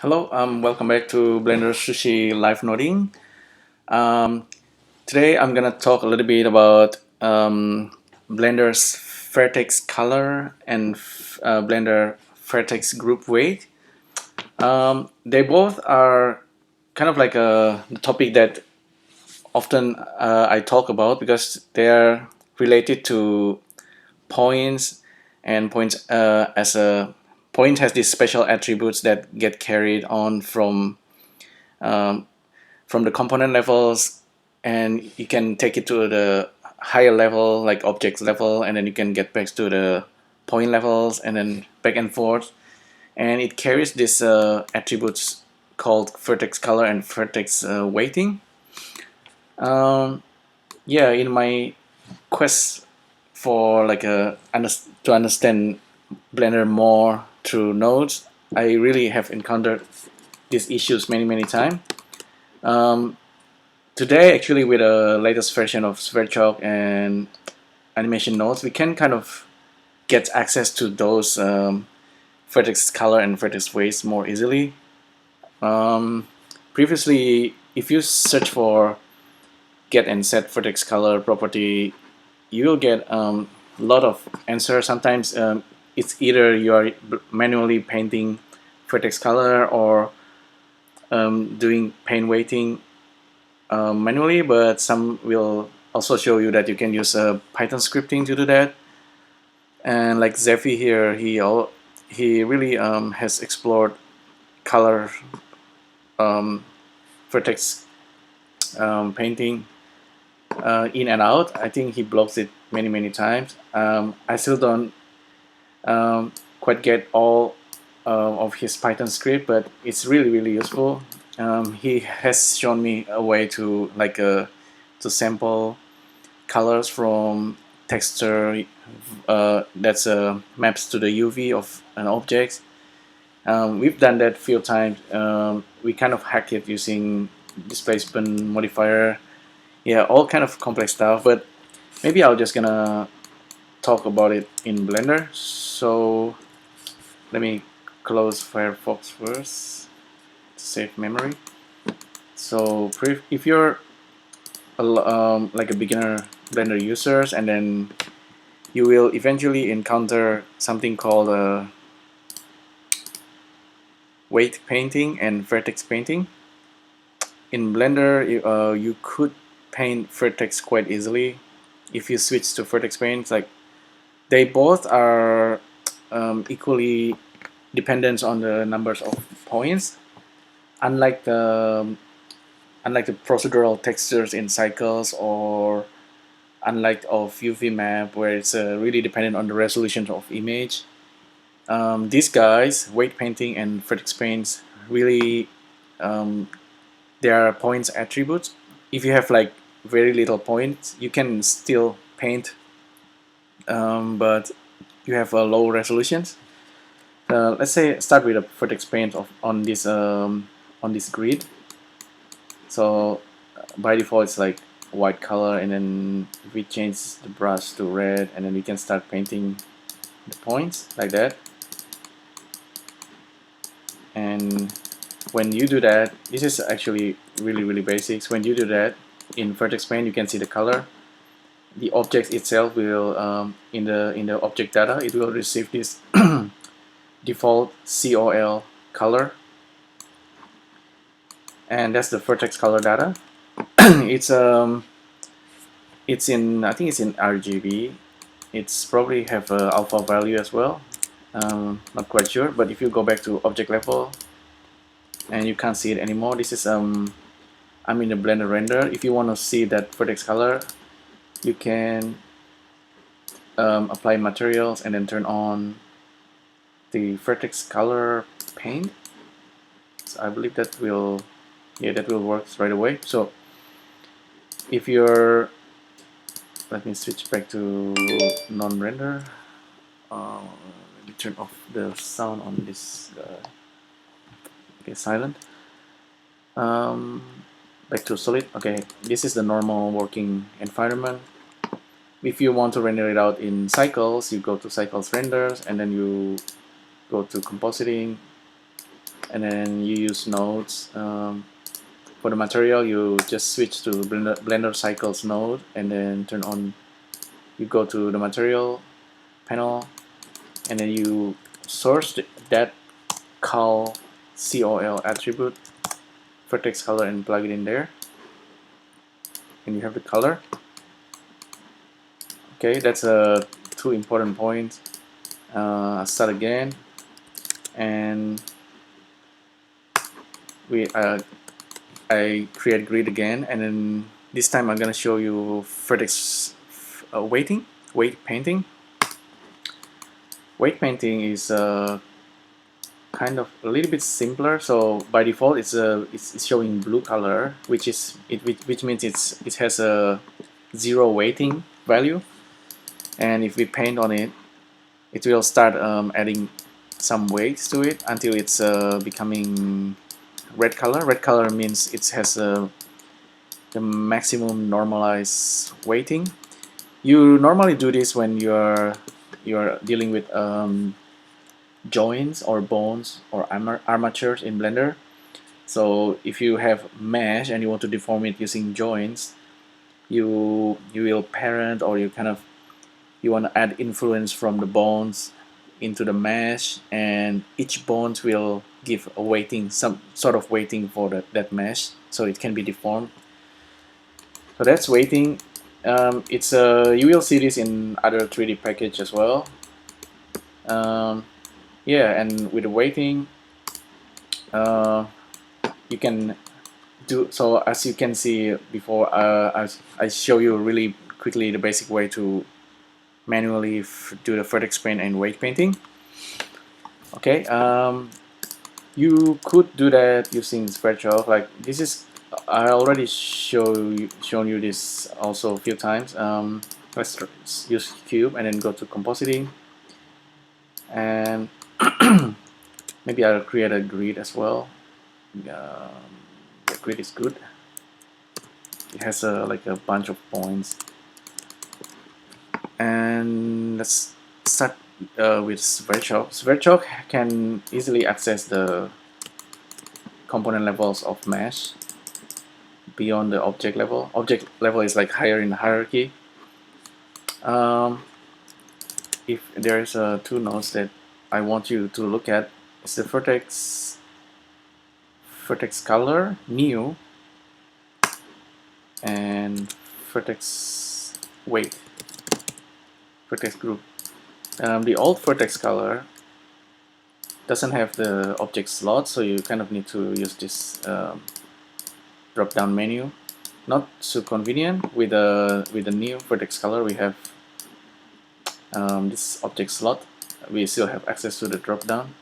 Hello, welcome back to BlenderSushi live noding. Um, Today I'm gonna talk a little bit about Blender's Vertex Color and Blender Vertex Group Weight. They both are kind of like the topic that often I talk about because they are related to points and points as a point has these special attributes that get carried on um, from the component levels, and you can take it to the higher level like object level, and then you can get back to the point levels and then back and forth, and it carries these attributes called vertex color and vertex weighting. um, yeah, in my quest for like to understand Blender more through nodes, I really have encountered these issues many times. um, Today, actually, with the latest version of Sverchok and Animation Nodes, we can kind of get access to those vertex color and vertex weights more easily. Um, Previously, if you search for get and set vertex color property, you will get a lot of answers. Sometimes it's either you are manually painting vertex color or doing paint weighting manually, but some will also show you that you can use Python scripting to do that. And like Zephy here, he really has explored color um, vertex painting in and out. I think he blogs it many times. I still don't quite get all of his Python script, but it's really useful. He has shown me a way to to sample colors from texture that's maps to the UV of an object. We've done that a few times. We kind of hacked it using displacement modifier. Yeah, all kind of complex stuff. But maybe I'll just gonna talk about it in Blender. So let me close Firefox first to save memory. So if you're like a beginner Blender users, and then you will eventually encounter something called weight painting and vertex painting. In Blender, you could paint vertex quite easily if you switch to vertex paint. Like they both are equally dependent on the numbers of points. Unlike the procedural textures in cycles, or unlike of UV map where it's really dependent on the resolution of image. These guys, weight painting and vertex paints, really they are points attributes. If you have like very little points, you can still paint, but you have a low resolutions. Let's say start with a vertex paint on this grid. So by default it's like white color, and then if we change the brush to red, and then we can start painting the points like that. And when you do that, this is actually really basics. When you do that in vertex paint, you can see the color. The object itself will in the object data, it will receive this default COL color, and that's the vertex color data. It's in, I think it's in RGB. It's probably have a alpha value as well. Not quite sure, but if you go back to object level and you can't see it anymore, this is I'm in the Blender render. If you want to see that vertex color, you can apply materials and then turn on the vertex color paint. So I believe that will, yeah, that will work right away. So if you're, let me switch back to non-render. Let me turn off the sound on this. Okay, silent. Back to solid. Okay, this is the normal working environment. If you want to render it out in cycles, you go to cycles renders, and then you go to compositing, and then you use nodes. For the material, you just switch to Blender Cycles node, and then turn on. You go to the material panel, and then you source that col attribute Vertex Color and plug it in there, and you have the color. Okay, that's two important points. Start again, and I create grid again, and then this time I'm gonna show you vertex weight painting. Weight painting is kind of a little bit simpler. So by default, it's showing blue color, which means it has a 0 weighting value, and if we paint on it, it will start adding some weights to it until it's becoming red color. Red color means it has the maximum normalized weighting. You normally do this when you're dealing with joints or bones or armatures in Blender. So if you have mesh and you want to deform it using joints, you will parent, or you want to add influence from the bones into the mesh, and each bones will give a weighting, some sort of weighting for that mesh, so it can be deformed. So that's weighting. You will see this in other 3D package as well. Yeah, and with the weighting, you can do so. As you can see before, I show you really quickly the basic way to manually do the vertex paint and weight painting. Okay, you could do that using Spreadsheet. Like this is, I already shown you this also a few times. Let's use cube and then go to compositing, and maybe I'll create a grid as well. The grid is good. It has like a bunch of points, and let's start with Sverchok. Sverchok can easily access the component levels of mesh beyond the object level. Object level is like higher in the hierarchy. If there's two nodes that I want you to look at, it's the Vertex Color, New, and Vertex Weight, Vertex Group. The old Vertex Color doesn't have the object slot, so you kind of need to use this drop-down menu. Not so convenient. With the new Vertex Color, we have this object slot. We still have access to the drop-down.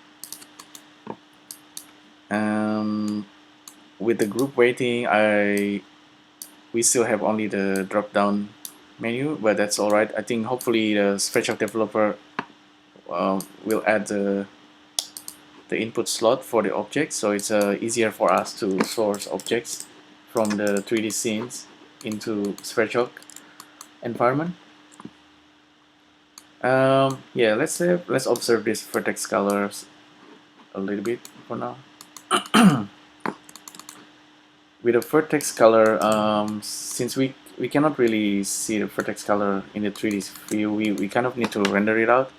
With the group weighting, we still have only the drop-down menu, but that's all right. I think hopefully the Spreadsheet developer will add the input slot for the objects, so it's easier for us to source objects from the 3D scenes into Sverchok environment. Yeah, let's observe this vertex colors a little bit for now. With the vertex color, since we cannot really see the vertex color in the 3D view, we kind of need to render it out.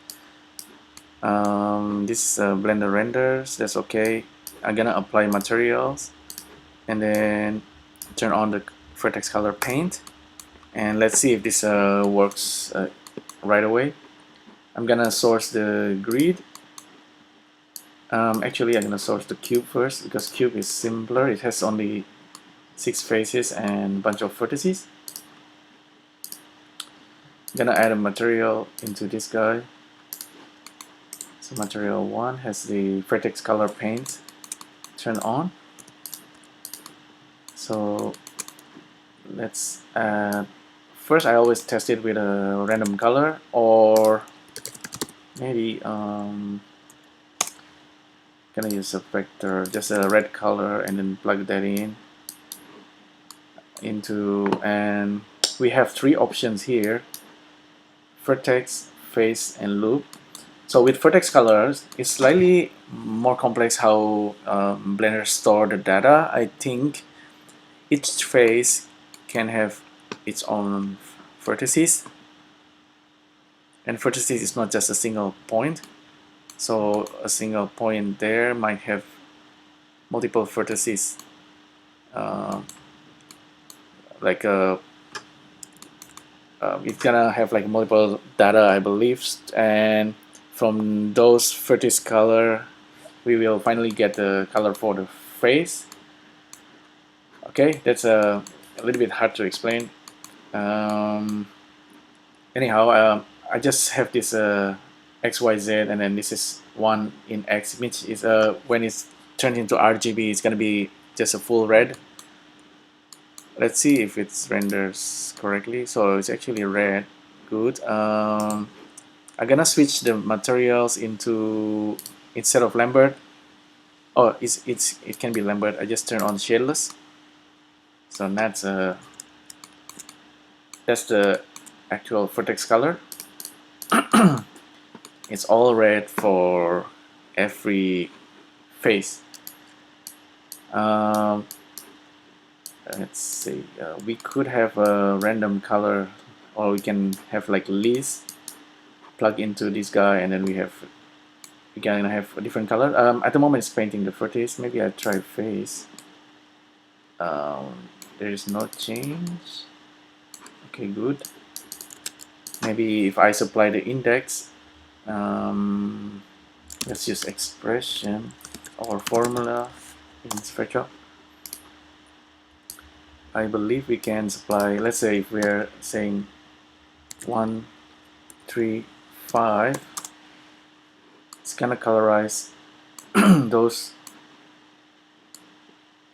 This Blender renders, that's okay. I'm gonna apply materials and then turn on the vertex color paint, and let's see if this works right away. I'm gonna source the grid. Actually, I'm gonna source the cube first, because cube is simpler. It has only 6 faces and a bunch of vertices. I'm gonna add a material into this guy. So material 1 has the vertex color paint turned on. So let's add, first I always test it with a random color, or maybe gonna use a vector, just a red color, and then plug that into, and we have 3 options here: vertex, face, and loop. So with vertex colors, it's slightly more complex how Blender store the data. I think each face can have its own vertices, and vertices is not just a single point. So a single point there might have multiple vertices, uh, like it's gonna have like multiple data, I believe, and from those vertex color we will finally get the color for the face. Okay, that's a little bit hard to explain. Anyhow, I just have this XYZ, and then this is 1 in X, which is when it's turned into RGB, it's gonna be just a full red. Let's see if it renders correctly. So it's actually red. Good. I'm gonna switch the materials into, instead of Lambert. Oh, it can be Lambert. I just turn on shadeless. So that's the actual vertex color. It's all red for every face. Um, let's see. We could have a random color, or we can have like list plug into this guy, and then we're gonna have a different color. At the moment, it's painting the vertex. Maybe I try face. There is no change. Okay, good. Maybe if I supply the index, let's use expression or formula in Sverchok. I believe we can supply, let's say if we're saying 1, 3, 5, it's gonna colorize those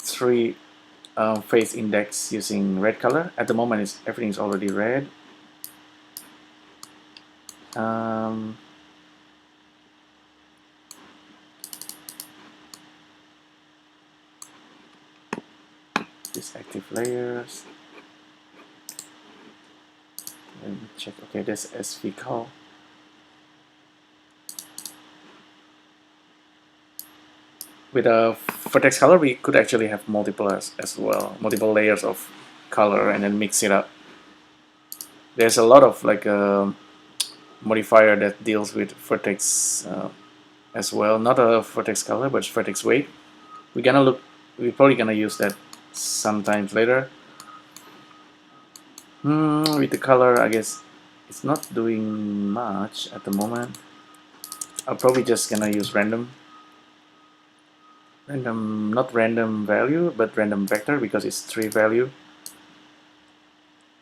3 face index using red color. At the moment, everything's already red. These active layers. Let me check. Okay, there's SV call. With a vertex color, we could actually have multiple as well, multiple layers of color, and then mix it up. There's a lot of like modifier that deals with vertex as well. Not a vertex color, but vertex weight. We're probably gonna use that sometimes later. With the color, I guess it's not doing much at the moment. I'm probably just gonna use random, not random value, but random vector, because it's 3 value.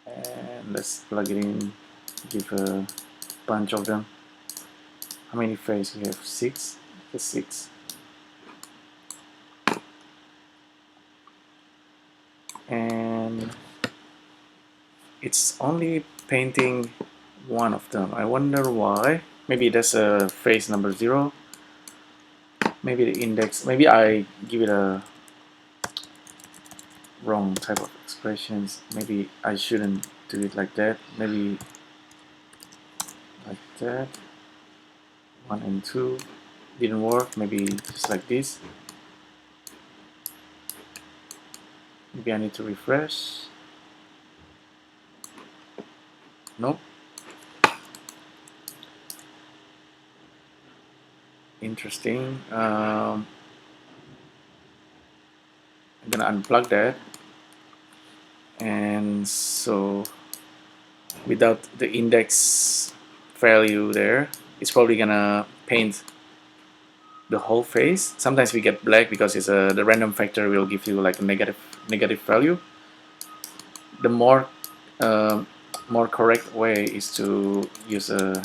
And let's plug it in, give a bunch of them. How many faces we have? 6. Just 6. And it's only painting one of them. I wonder why. Maybe that's a face number 0. Maybe the index. Maybe I give it a wrong type of expressions. Maybe I shouldn't do it like that. Maybe like that. 1 and 2 didn't work. Maybe just like this. Maybe I need to refresh. Nope. Interesting. I'm gonna unplug that, and so without the index value there, it's probably gonna paint the whole face. Sometimes we get black because it's the random factor will give you like a negative value. The more correct way is to use a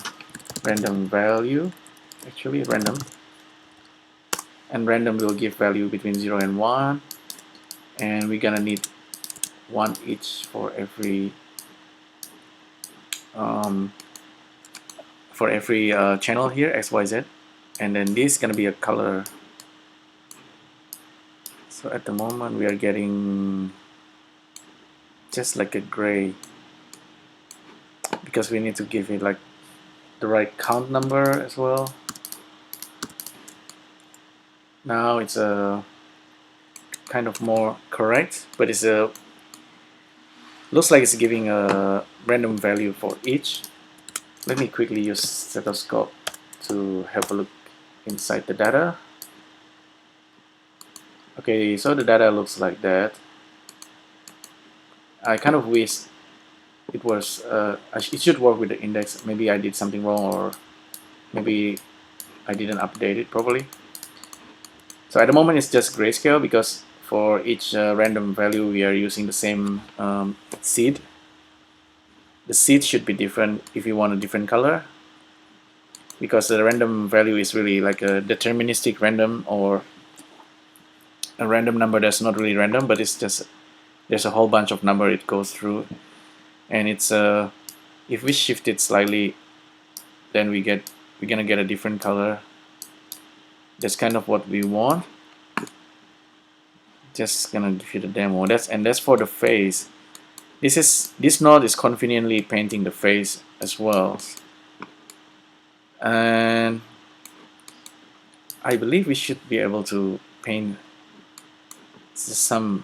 random value, actually random, and random will give value between 0 and 1, and we're gonna need 1 each for every channel here, XYZ, and then this is gonna be a color. So at the moment we are getting just like a gray, because we need to give it like the right count number as well. Now it's a kind of more correct, but it's a looks like it's giving a random value for each. Let me quickly use stethoscope to have a look inside the data. Okay, so the data looks like that. I kind of wish it was it should work with the index. Maybe I did something wrong, or maybe I didn't update it properly. So at the moment it's just grayscale because for each random value we are using the same seed. The seed should be different if you want a different color, because the random value is really like a deterministic random, or a random number that's not really random, but it's just there's a whole bunch of number it goes through, and it's if we shift it slightly, then we're gonna get a different color. That's kind of what we want. Just gonna give you the demo. That's for the face. This node is conveniently painting the face as well, and I believe we should be able to paint some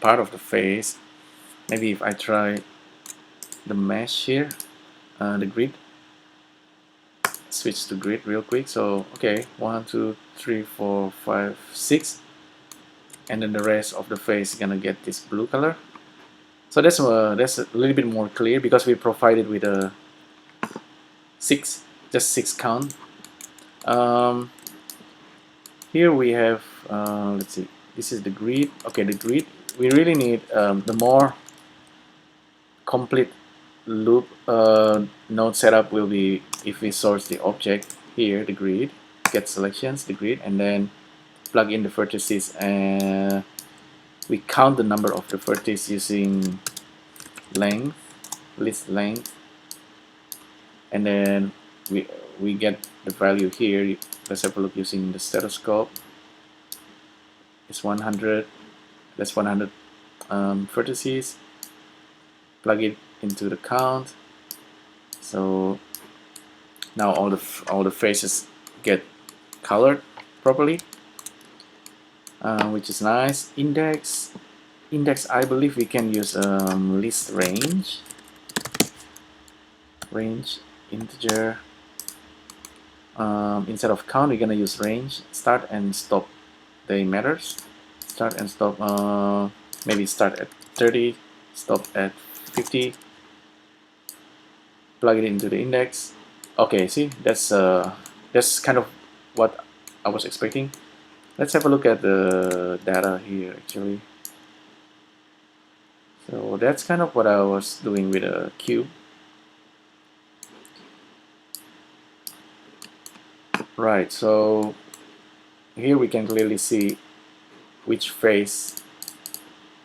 part of the face. Maybe if I try the mesh here, the grid, switch to grid real quick. So okay, 1 2 3 4 5 6, and then the rest of the face is gonna get this blue color. So that's a little bit more clear because we provided with a 6, just 6 count. Here we have let's see, this is the grid. Okay, the grid, we really need the more complete loop node setup will be if we source the object here, the grid, get selections, the grid, and then plug in the vertices, and we count the number of the vertices using length, list length, and then we get the value here. Let's have a look using the stethoscope. It's 100. That's 100 vertices. Plug it into the count. So now all the faces get colored properly, which is nice. Index, I believe we can use list range integer. Instead of count, we're gonna use range. Start and stop, they matters. Start and stop, maybe start at 30, stop at 50. Plug it into the index. Okay, see, that's kind of what I was expecting. Let's have a look at the data here actually. So that's kind of what I was doing with a cube. Right, so here we can clearly see which face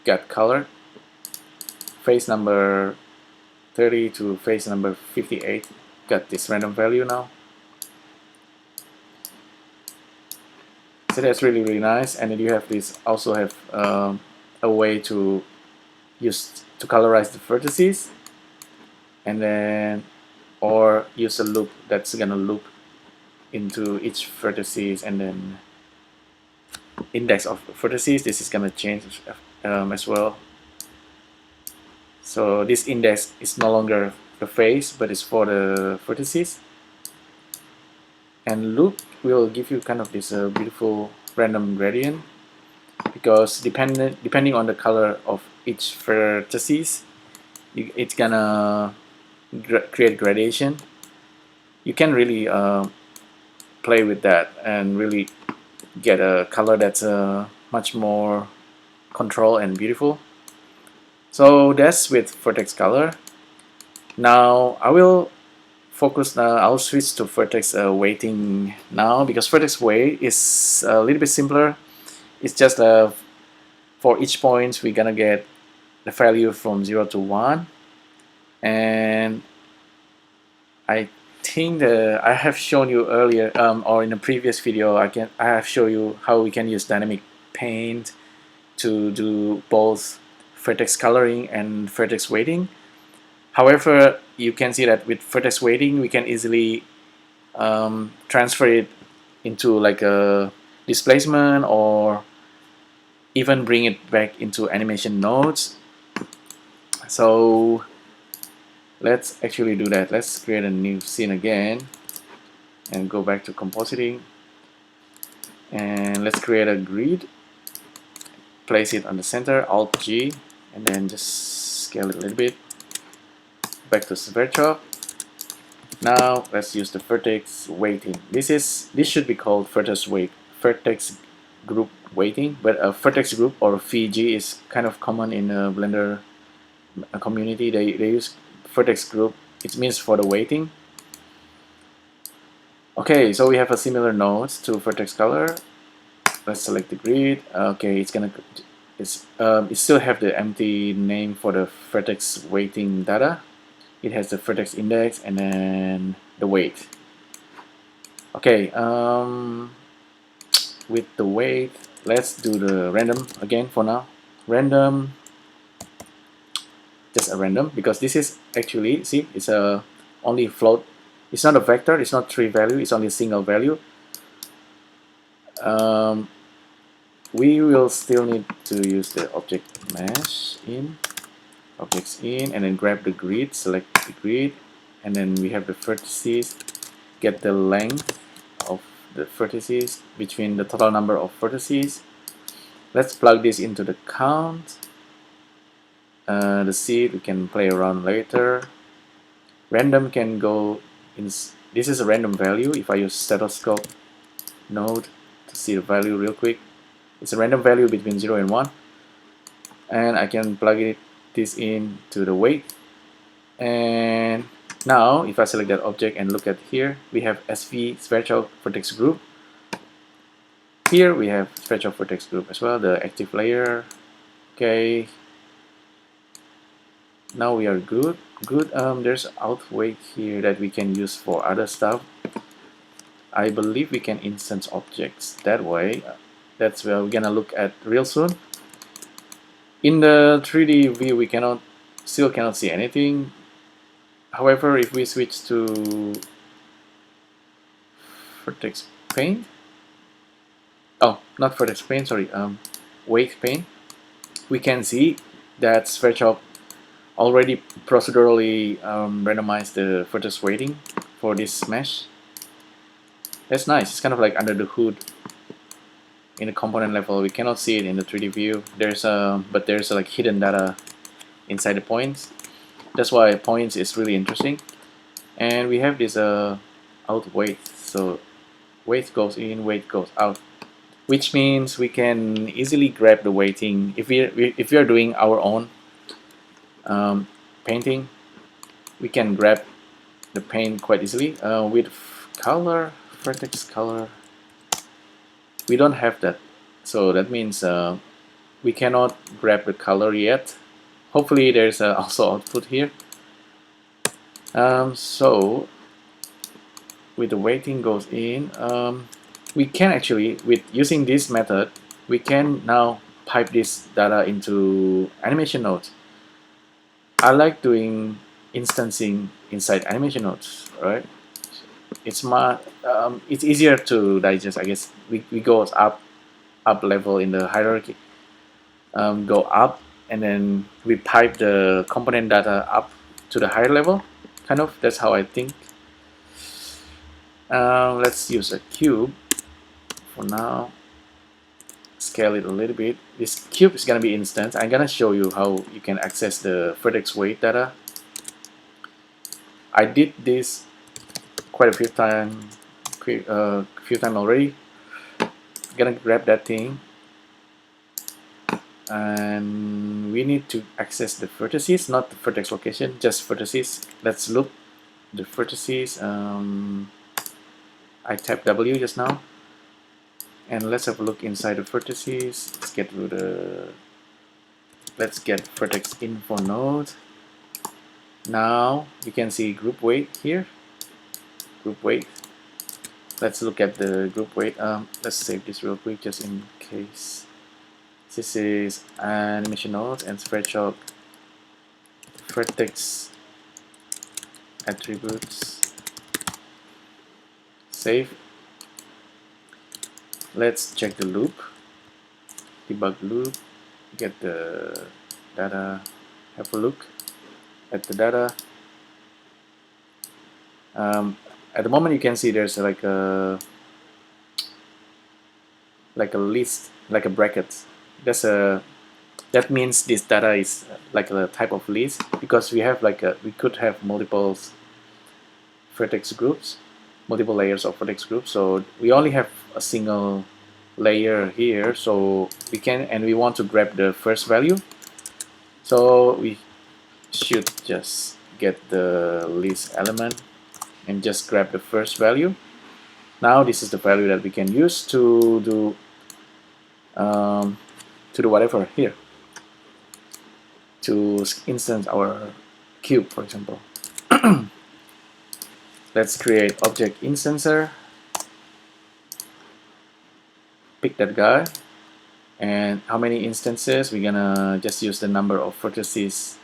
got colored. Face number 30 to face number 58 got this random value now. So that's really nice. And then you have this, also have a way to use to colorize the vertices, and then or use a loop that's gonna loop into each vertices, and then index of vertices, this is gonna change as well. So this index is no longer the face, but it's for the vertices. And loop will give you kind of this beautiful random gradient, because depending on the color of each vertices, it's gonna create gradation. You can really play with that and really get a color that's much more controlled and beautiful. So that's with Vertex Color. Now I will focus. I'll switch to Vertex weighting now, because Vertex weight is a little bit simpler. It's just for each point we're gonna get the value from 0 to 1, and I think that I have shown you earlier, or in a previous video, I have shown you how we can use dynamic paint to do both vertex coloring and vertex weighting. However, you can see that with vertex weighting we can easily transfer it into like a displacement, or even bring it back into animation nodes. So let's actually do that. Let's create a new scene again and go back to compositing, and let's create a grid, place it on the center, Alt G, and then just scale it a little bit. Back to Sverchok. Now let's use the vertex weighting. This should be called vertex group weighting, but a vertex group or VG is kind of common in the Blender community. They use vertex group. It means for the weighting. Okay, so we have a similar nodes to Vertex Color. Let's select the grid. Okay, it still have the empty name for the vertex weighting data. It has the vertex index and then the weight. Okay, with the weight, let's do the random again for now. Random, just a random, because this is actually, see, it's a only float. It's not a vector, it's not 3 value, it's only a single value. We will still need to use the object mesh in, objects in, and then grab the grid, select the grid, and then we have the vertices, get the length of the vertices between the total number of vertices. Let's plug this into the count. The seed we can play around later. Random can go in. This is a random value. If I use stethoscope node to see the value real quick, it's a random value between 0 and 1, and I can plug this in to the weight. And now if I select that object and look at here, we have SV Sverchok vertex group. Here we have Sverchok vertex group as well, the active layer. Okay, now we are good. There's outweight here that we can use for other stuff. I believe we can instance objects that way. That's where we're gonna look at real soon. In the 3D view, we still cannot see anything. However, if we switch to vertex paint, oh, not vertex paint, sorry, weight paint, we can see that Sverchok already procedurally randomized the vertex weighting for this mesh. That's nice. It's kind of like under the hood in the component level. We cannot see it in the 3D view. But there's like hidden data inside the points. That's why points is really interesting. And we have this out weight. So weight goes in, weight goes out, which means we can easily grab the weighting if we are doing our own painting. We can grab the paint quite easily. With color, vertex color, we don't have that, so that means we cannot grab the color yet. Hopefully there's also output here. So with the weighting goes in, we can actually, with using this method, we can now pipe this data into animation nodes. I like doing instancing inside animation nodes, right? It's easier to digest, I guess. We go up level in the hierarchy, go up, and then we pipe the component data up to the higher level, kind of. That's how I think. Let's use a cube for now. Scale it a little bit. This cube is gonna be instance. I'm gonna show you how you can access the vertex weight data. I did this quite a few times already. Gonna grab that thing, and we need to access the vertices, not the vertex location, just vertices. Let's look the vertices. I tapped W just now, and let's have a look inside the vertices. Let's get vertex info node. Now you can see group weight here. Group weight. Let's look at the group weight. Let's save this real quick just in case. This is animation nodes and Spreadsheet vertex attributes. Save. let's check the loop, debug loop, get the data, have a look at the data. At the moment you can see there's like a list, like a bracket. That means this data is like a type of list, because we have we could have multiple vertex groups, multiple layers of vertex groups. So we only have a single layer here, so we want to grab the first value. So we should just get the list element and just grab the first value. Now this is the value that we can use to do whatever here, to instance our cube, for example. Let's create object instancer, pick that guy, and how many instances? We're gonna just use the number of vertices.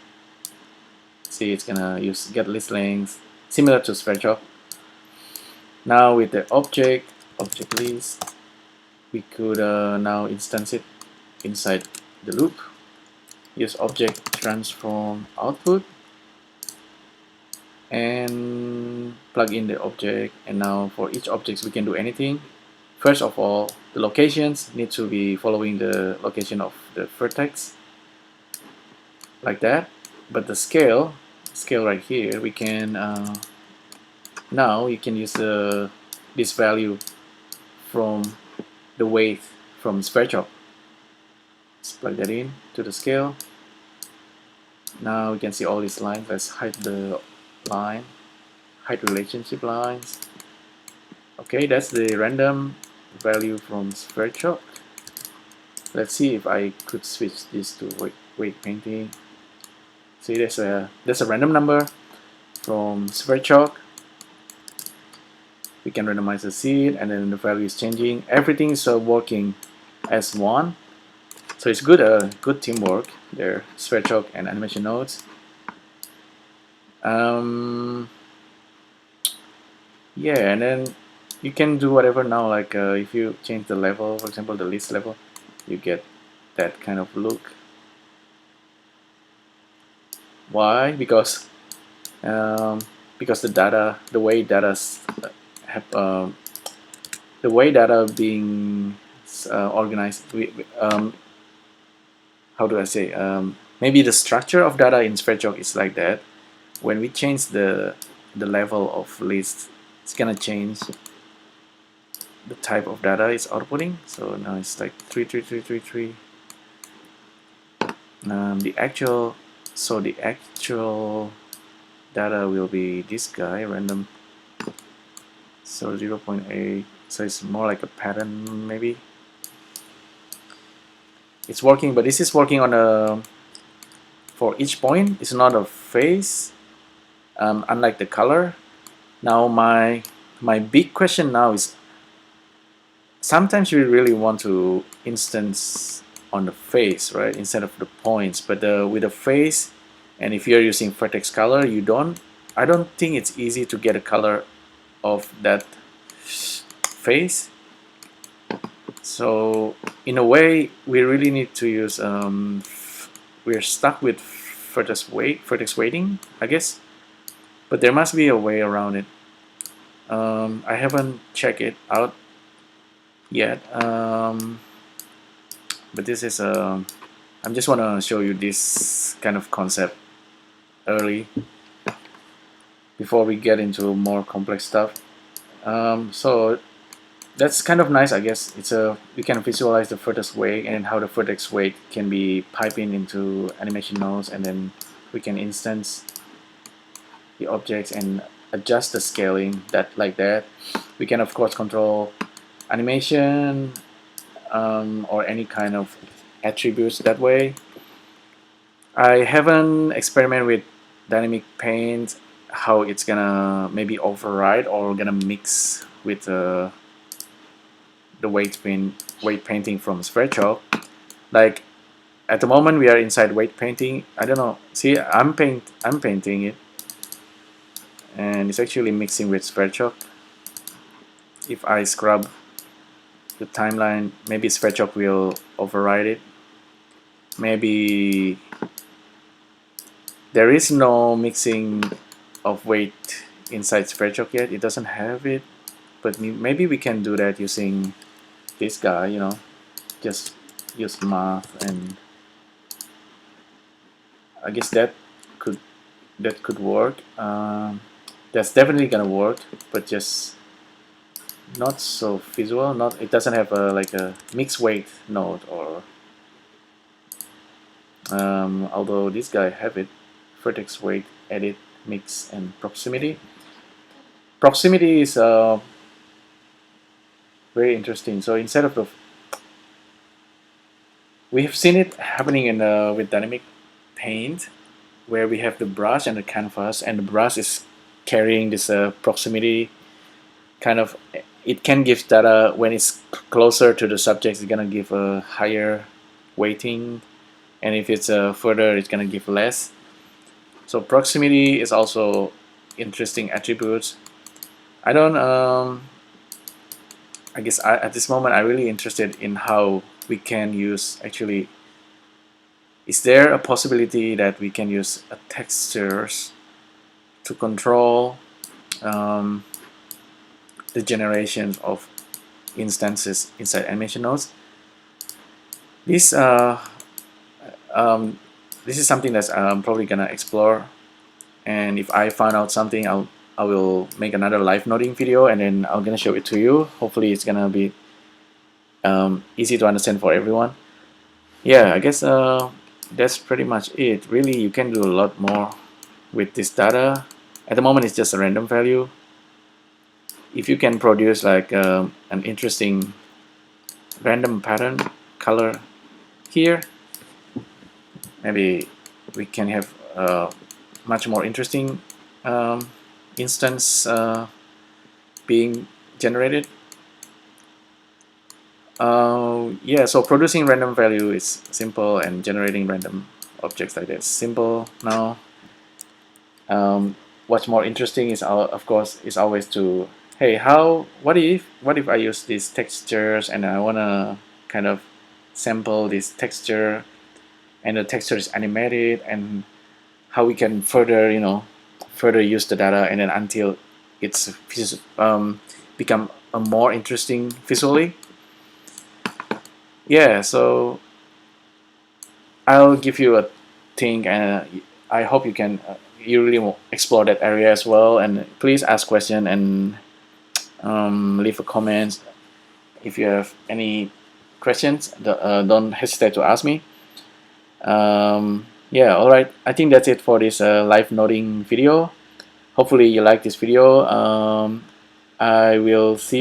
See, it's gonna use get list length, similar to Sverchok. Now with the object list, we could now instance it inside the loop. Use object transform output and plug in the object. And now for each object we can do anything. First of all, the locations need to be following the location of the vertex, like that. But the scale right here, we can now you can use this value from the weight from Sverchok. Let's plug that in to the scale. Now we can see all these lines. Let's hide the line, hide relationship lines. Okay, that's the random value from Sverchok. Let's see if I could switch this to weight painting. See, there's a random number from Sverchok. We can randomize the seed, and then the value is changing. Everything is working as one. So it's good teamwork there, Sverchok and Animation Nodes. Yeah, and then you can do whatever now, like if you change the level, for example the list level, you get that kind of look. Why? Because the data, the way data being organized, how do I say, maybe the structure of data in Spreadsheet is like that. When we change the level of list, it's gonna change the type of data it's outputting. So now it's like 33333. The actual data will be this guy, random. So 0.8. So it's more like a pattern, maybe. It's working, but this is working on a for each point. It's not a phase, unlike the color. Now my big question now is, sometimes you really want to instance on the face, right, instead of the points. But with the face, and if you're using Vertex Color, I don't think it's easy to get a color of that face. So in a way, we really need to use we're stuck with vertex weighting, I guess, but there must be a way around it. I haven't checked it out yet, but this is I'm just want to show you this kind of concept early before we get into more complex stuff. So that's kind of nice, I guess. We can visualize the vertex weight and how the vertex weight can be piping into animation nodes, and then we can instance the objects and adjust the scaling like that. We can of course control animation or any kind of attributes that way. I haven't experimented with dynamic paint, how it's gonna maybe override or gonna mix with the weight painting from Sverchok. Like at the moment we are inside weight painting. I don't know. See, I'm painting it, and it's actually mixing with Sverchok. If I scrub the timeline. Maybe Sverchok will override it. Maybe there is no mixing of weight inside Spreadsheet yet. It doesn't have it, but maybe we can do that using this guy, you know, just use math, and I guess could that could work. That's definitely gonna work, but just not so visual. Not it doesn't have a like a mixed weight node, or although this guy have it, vertex weight, edit, mix, and proximity. Proximity is very interesting. So instead of we have seen it happening in with dynamic paint, where we have the brush and the canvas, and the brush is carrying this proximity kind of. It can give data when it's closer to the subject. It's gonna give a higher weighting, and if it's further, it's gonna give less. So proximity is also interesting attributes. I don't. I guess at this moment I'm really interested in how we can use actually. Is there a possibility that we can use textures to control the generation of instances inside animation nodes? This this is something that I'm probably gonna explore, and if I find out something, I will make another live noding video, and then I'm gonna show it to you. Hopefully it's gonna be easy to understand for everyone. Yeah, I guess that's pretty much it. Really, you can do a lot more with this data. At the moment it's just a random value. If you can produce like an interesting random pattern color here, maybe we can have a much more interesting instance being generated. Yeah, so producing random value is simple, and generating random objects like that is simple now. What's more interesting is of course is always to, hey, what if I use these textures and I wanna kind of sample this texture, and the texture is animated, and how we can further further use the data, and then until it's become a more interesting visually. Yeah, so I'll give you a thing, and I hope you can you really explore that area as well. And please ask questions and leave a comment if you have any questions. Don't hesitate to ask me. Yeah, all right. I think that's it for this live noding video. Hopefully you like this video. I will see